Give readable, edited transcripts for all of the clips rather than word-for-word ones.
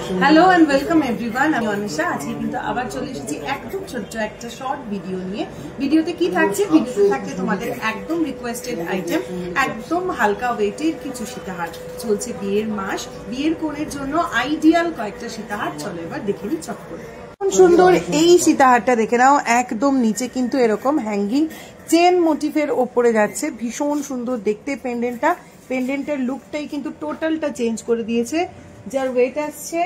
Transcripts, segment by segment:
Hello and welcome everyone, আমি অনিশা। আজকে কিন্তু আবার চলে এসেছি একদম ছোট্ট একটা শর্ট ভিডিও নিয়ে। ভিডিওতে কি থাকছে? ভিডিওতে থাকছে তোমাদের একদম রিকোয়েস্টেড আইটেম, একদম হালকা ওয়েটের কিছু সীতাহার। চলছে বিয়ের মাস, বিয়ের কোণের জন্য আইডিয়াল কয়েকটা সীতাহার। চলো এবার দেখে নিই চট করে। সুন্দর এই সীতাহারটা দেখে নাও, একদম নিচে কিন্তু এরকম হ্যাঙ্গিং চেন মোটিভের ওপরে যাচ্ছে, ভীষণ সুন্দর দেখতে। পেন্ডেন্টের লুকটাই কিন্তু টোটালটা চেঞ্জ করে দিয়েছে। যার ওয়েট আসছে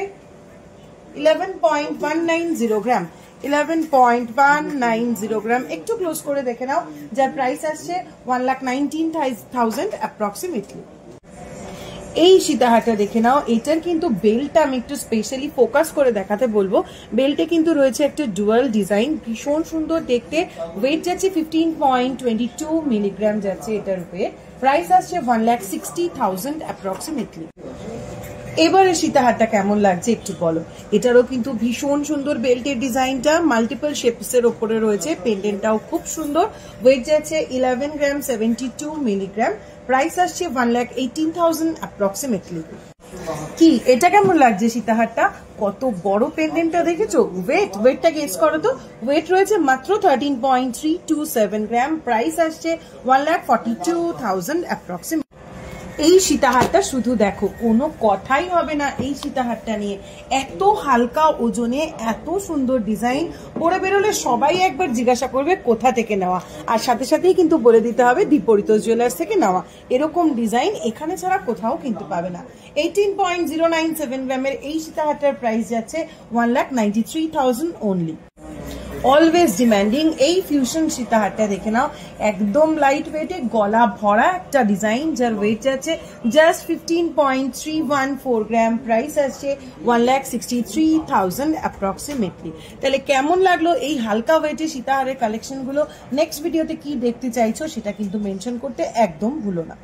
11.190 গ্রাম, 11.190 গ্রাম। একটু ক্লোজ করে দেখে নাও। যার প্রাইস আসছে 1,19,000 অ্যাপ্রক্সিমেটলি। এই সীতাহারটা দেখে নাও, এটার কিন্তু বেল্টটা আমি একটু স্পেশালি ফোকাস করে দেখাতে বলবো। বেল্টে কিন্তু রয়েছে একটা ডুয়াল ডিজাইন, ভীষণ সুন্দর দেখতে। ওয়েট যাচ্ছে 15.22 মিলিগ্রাম যাচ্ছে এটার ওয়েট। প্রাইস আসছে 1,60,000 অ্যাপ্রক্সিমেটলি। এবারে সীতাহারটা কেমন লাগছে একটু বলো। এটারও কিন্তু ভীষণ সুন্দর বেল্টের ডিজাইনটা, মাল্টিপল শেপস এর ওপরে রয়েছে। পেন্ডেন্টটাও খুব সুন্দর। ওয়েট যাচ্ছে 11 গ্রাম 72 মিলিগ্রাম। প্রাইস আসছে 1,18,000 অ্যাপ্রক্সিমেটলি। কি এটা কেমন লাগছে সীতাহারটা? কত বড় পেন্ডেন্টটা দেখেছো? ওয়েটটা গেস করো তো। ওয়েট রয়েছে মাত্র 13.327 গ্রাম। প্রাইস আসছে 1,42,000 অ্যাপ্রক্সিমেটলি। এই সীতাহারটা শুধু দেখো, কোনো কথাই হবে না এই সীতাহারটা নিয়ে। এত হালকা ওজনে, এত সুন্দর ডিজাইন, পরে বেরোলে সবাই একবার জিজ্ঞাসা করবে কোথা থেকে নেওয়া। আর সাথে সাথেই কিন্তু বলে দিতে হবে দীপরিত জুয়েলার্স থেকে নেওয়া। এরকম ডিজাইন এখানে ছাড়া কোথাও কিন্তু পাবে না। 18.097 গ্রামের এই সীতাহারটার প্রাইস যাচ্ছে 1,93,000 অনলি। অলওয়েজ ডিমান্ডিং এই ফিউশন সীতাহারটা দেখে নাও, একদম লাইট ওয়েটে গলা ভরা একটা ডিজাইন। যার ওয়েট যাচ্ছে জাস্ট 15.314 গ্রাম। প্রাইস আসছে 1,63,000 অ্যাপ্রক্সিমেটলি। তাহলে কেমন লাগলো এই হালকা ওয়েটে সীতাহারের কালেকশন গুলো? নেক্সট ভিডিওতে কি দেখতে চাইছো সেটা কিন্তু মেনশন করতে একদম ভুলো না।